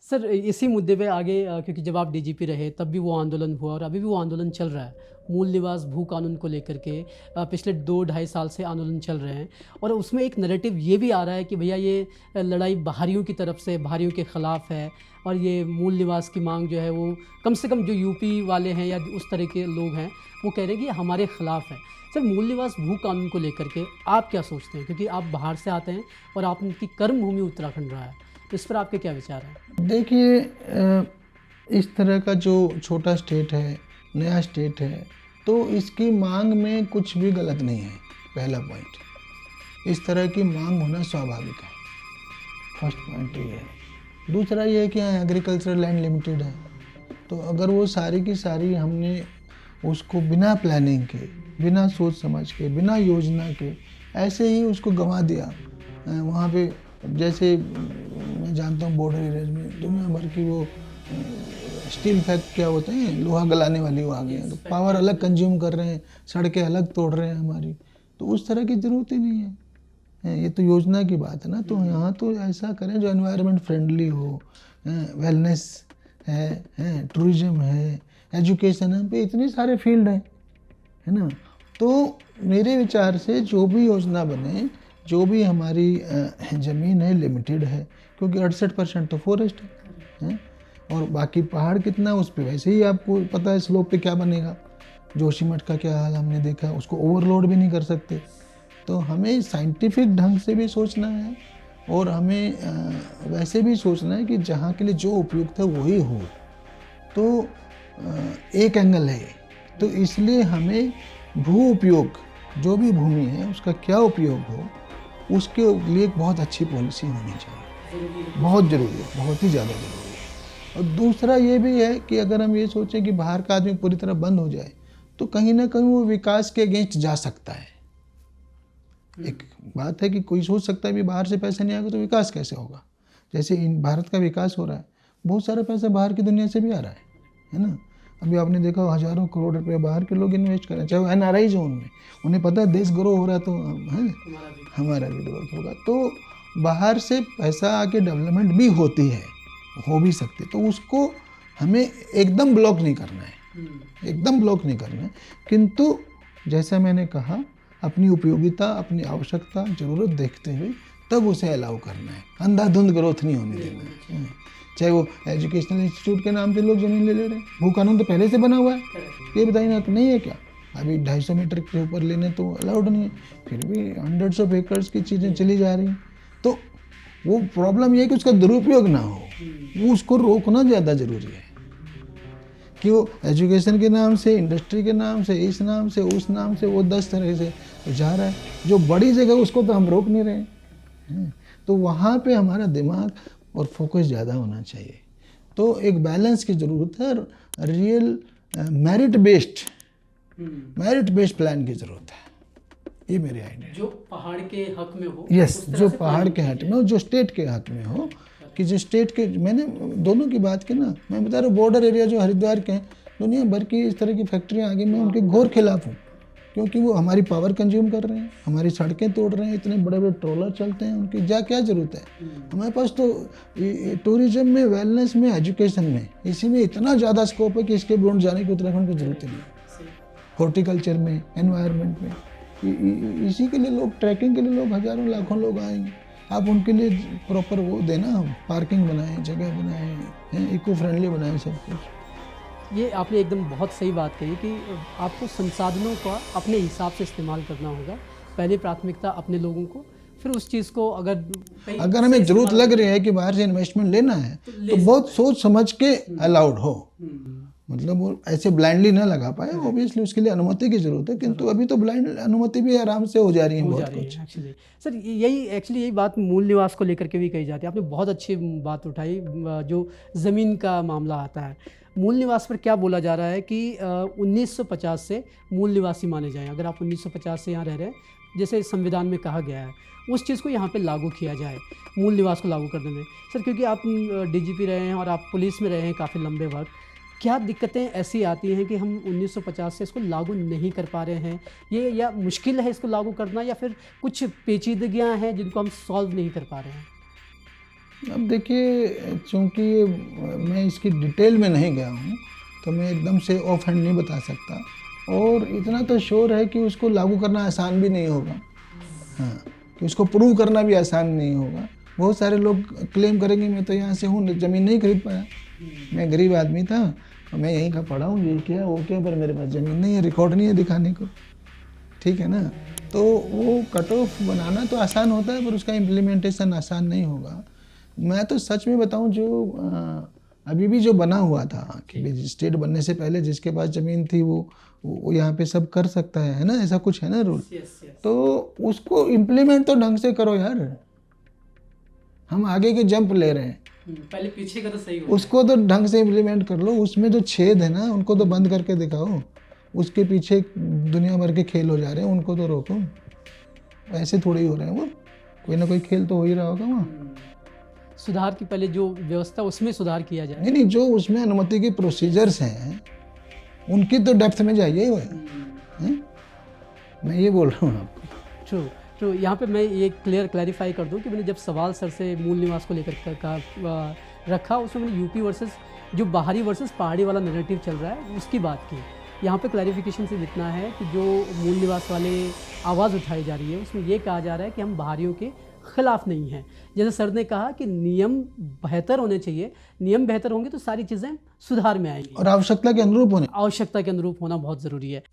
Sir इसी मुद्दे पे आगे क्योंकि जब आप डीजीपी रहे तब भी वो आंदोलन हुआ और अभी भी वो आंदोलन चल रहा है मूल निवास भू कानून को लेकर के। पिछले 2-2.5 साल से आंदोलन चल रहे हैं और उसमें एक नैरेटिव ये भी आ रहा है कि भैया ये लड़ाई बाहरियों की तरफ से बाहरियों के ख़िलाफ़ है और ये मूल निवास की मांग जो है वो कम से कम जो यूपी वाले हैं या उस तरह के लोग हैं वो कह रहे हैं कि हमारे ख़िलाफ़ है। सर मूल निवास भू कानून को लेकर के आप क्या सोचते हैं, क्योंकि आप बाहर से आते हैं और आपकी कर्म भूमि उत्तराखंड रहा है, तो इस पर आपके क्या विचार हैं? देखिए, इस तरह का जो छोटा स्टेट है, नया स्टेट है, तो इसकी मांग में कुछ भी गलत नहीं है। पहला पॉइंट, इस तरह की मांग होना स्वाभाविक है। फर्स्ट पॉइंट ये है। दूसरा ये है कि यहाँ एग्रीकल्चरल लैंड लिमिटेड है, तो अगर वो सारी की सारी हमने उसको बिना प्लानिंग के, बिना सोच समझ के, बिना योजना के ऐसे ही उसको गंवा दिया। वहाँ पे जैसे मैं जानता हूँ बॉर्डर एरियाज में दुनिया भर की वो स्टील फैक्ट क्या होते हैं, लोहा गलाने वाली वो आ गई हैं, तो पावर अलग कंज्यूम कर रहे हैं, सड़कें अलग तोड़ रहे हैं हमारी, तो उस तरह की ज़रूरत ही नहीं है। ये तो योजना की बात है ना। तो यहाँ तो ऐसा करें जो एनवायरनमेंट फ्रेंडली हो, वेलनेस है, टूरिज्म है, एजुकेशन है, पे इतने सारे फील्ड हैं, है ना। तो मेरे विचार से जो भी योजना बने, जो भी हमारी ज़मीन है लिमिटेड है, क्योंकि 68% तो फॉरेस्ट है, और बाकी पहाड़ कितना उस पर वैसे ही आपको पता है स्लोप पे क्या बनेगा। जोशीमठ का क्या हाल हमने देखा, उसको ओवरलोड भी नहीं कर सकते। तो हमें साइंटिफिक ढंग से भी सोचना है और हमें वैसे भी सोचना है कि जहाँ के लिए जो उपयुक्त है वही हो। तो एक एंगल है, तो इसलिए हमें भू उपयोग जो भी भूमि है उसका क्या उपयोग हो, उसके लिए एक बहुत अच्छी पॉलिसी होनी चाहिए। बहुत ज़रूरी है, बहुत ही ज़्यादा ज़रूरी है। और दूसरा ये भी है कि अगर हम ये सोचें कि बाहर का आदमी पूरी तरह बंद हो जाए तो कहीं ना कहीं वो विकास के अगेंस्ट जा सकता है। एक बात है कि कोई सोच सकता है भी बाहर से पैसे नहीं आएगा तो विकास कैसे होगा। जैसे इन भारत का विकास हो रहा है, बहुत सारा पैसा बाहर की दुनिया से भी आ रहा है ना। अभी आपने देखा हज़ारों करोड़ रुपए बाहर के लोग इन्वेस्ट कर रहे हैं, चाहे वो NRI जोन में, उन्हें पता है देश ग्रो हो रहा है तो है हमारा भी ग्रोथ होगा। तो बाहर से पैसा आके डेवलपमेंट भी होती है, हो भी सकती है, तो उसको हमें एकदम ब्लॉक नहीं करना है, एकदम ब्लॉक नहीं करना है। किंतु जैसा मैंने कहा, अपनी उपयोगिता, अपनी आवश्यकता, ज़रूरत देखते हुए तब उसे अलाउ करना है। अंधाधुंध ग्रोथ नहीं होने देना है। चाहे वो एजुकेशनल इंस्टीट्यूट के नाम से लोग ज़मीन ले रहे हैं, भू कानून तो पहले से बना हुआ है, ये बताइए ना, तो नहीं है क्या? अभी 250 मीटर के ऊपर लेने तो अलाउड नहीं है, फिर भी हंड्रेड्स ऑफ एकर्स की चीज़ें चली जा रही हैं। तो वो प्रॉब्लम ये है कि उसका दुरुपयोग ना हो, वो उसको रोकना ज़्यादा ज़रूरी है कि वो एजुकेशन के नाम से, इंडस्ट्री के नाम से, इस नाम से, उस नाम से वो 10 तरह से तो जा रहा है। जो बड़ी जगह उसको तो हम रोक नहीं रहे हैं। तो वहाँ पे हमारा दिमाग और फोकस ज़्यादा होना चाहिए। तो एक बैलेंस की ज़रूरत है, रियल मेरिट बेस्ड प्लान की ज़रूरत है। ये मेरे आइडिया, जो पहाड़ के हक में हो। यस, जो पहाड़ के हक में हो, जो स्टेट के हक में हो, कि जो स्टेट के, मैंने दोनों की बात की ना। मैं बता रहा हूँ बॉर्डर एरिया जो हरिद्वार के हैं, दुनिया भर की इस तरह की फैक्ट्रियाँ आगे, मैं उनके घोर खिलाफ हूँ, क्योंकि वो हमारी पावर कंज्यूम कर रहे हैं, हमारी सड़कें तोड़ रहे हैं, इतने बड़े बड़े ट्रॉलर चलते हैं, उनकी क्या ज़रूरत है। हमारे पास तो टूरिज्म में, वेलनेस में, एजुकेशन में, इसी में इतना ज़्यादा स्कोप है कि इसके बियॉन्ड जाने की उत्तराखंड को जरूरत ही नहीं। हॉर्टिकल्चर में, एनवायरनमेंट में, इसी के लिए लोग, ट्रैकिंग के लिए लोग हज़ारों लाखों लोग आएंगे। आप उनके लिए प्रॉपर वो देना, पार्किंग बनाएं, जगह बनाएं, इको फ्रेंडली बनाएं सब कुछ। ये आपने एकदम बहुत सही बात कही कि आपको संसाधनों का अपने हिसाब से इस्तेमाल करना होगा। पहले प्राथमिकता अपने लोगों को, फिर उस चीज़ को अगर हमें ज़रूरत लग रही है कि बाहर से इन्वेस्टमेंट लेना है तो बहुत सोच समझ के अलाउड हो, मतलब वो ऐसे ब्लाइंडली ना लगा पाए। ऑब्वियसली उसके लिए अनुमति की ज़रूरत है, किंतु अभी तो ब्लाइंड अनुमति भी आराम से हो जा रही है बहुत कुछ। एक्चुअली सर यही बात मूल निवास को लेकर के भी कही जाती है। आपने बहुत अच्छी बात उठाई, जो ज़मीन का मामला आता है। मूल निवास पर क्या बोला जा रहा है कि 1950 से मूल निवासी माने जाएं। अगर आप 1950 से यहाँ रह रहे हैं, जैसे संविधान में कहा गया है, उस चीज़ को यहाँ पे लागू किया जाए, मूल निवास को लागू करने में। सर क्योंकि आप DGP रहे हैं और आप पुलिस में रहे हैं काफ़ी लंबे वक्त, क्या दिक्कतें ऐसी आती हैं कि हम 1950 से इसको लागू नहीं कर पा रहे हैं? ये या मुश्किल है इसको लागू करना, या फिर कुछ पेचीदगियाँ हैं जिनको हम सॉल्व नहीं कर पा रहे हैं? अब देखिए, चूँकि मैं इसकी डिटेल में नहीं गया हूँ, तो मैं एकदम से ऑफ हैंड नहीं बता सकता। और इतना तो श्योर है कि उसको लागू करना आसान भी नहीं होगा। हाँ, कि उसको प्रूव करना भी आसान नहीं होगा। बहुत सारे लोग क्लेम करेंगे मैं तो यहाँ से हूँ, ज़मीन नहीं खरीद पाया, मैं गरीब आदमी था, मैं यहीं का पढ़ा हूँ, ये क्या वो क्या, पर मेरे पास ज़मीन नहीं है, रिकॉर्ड नहीं है दिखाने को। ठीक है ना। तो वो कट ऑफ बनाना तो आसान होता है, पर उसका इम्प्लीमेंटेशन आसान नहीं होगा। मैं तो सच में बताऊं, जो अभी भी जो बना हुआ था कि स्टेट बनने से पहले जिसके पास ज़मीन थी वो यहाँ पे सब कर सकता है ना, ऐसा कुछ है ना रूल। तो उसको इम्प्लीमेंट तो ढंग से करो यार। हम आगे के जंप ले रहे हैं, पहले पीछे का तो सही उसको तो ढंग से इम्प्लीमेंट कर लो। उसमें जो छेद है ना, उनको तो बंद करके दिखाओ। उसके पीछे दुनिया भर के खेल हो जा रहे हैं, उनको तो रोको। ऐसे थोड़ी हो रहे हैं, वो कोई ना कोई खेल तो हो ही रहा होगा वहाँ। सुधार की पहले जो व्यवस्था उसमें सुधार किया जाए। नहीं, जो उसमें अनुमति के प्रोसीजर्स हैं उनकी तो डेप्थ में जाइए हुए हैं। मैं ये बोल रहा हूँ आपको। ट्रू। यहाँ पे मैं ये क्लैरिफाई कर दूं कि मैंने जब सवाल सर से मूल निवास को लेकर का रखा, उसमें मैंने यूपी वर्सेस जो बाहरी वर्सेस पहाड़ी वाला नैरेटिव चल रहा है उसकी बात की। यहाँ पे क्लैरिफिकेशन से इतना है कि जो मूल निवास वाले आवाज़ उठाई जा रही है उसमें ये कहा जा रहा है कि हम बाहरियों के खिलाफ नहीं हैं। जैसे सर ने कहा कि नियम बेहतर होने चाहिए, नियम बेहतर होंगे तो सारी चीज़ें सुधार में आएंगी और आवश्यकता के अनुरूप होने आवश्यकता के अनुरूप होना बहुत ज़रूरी है।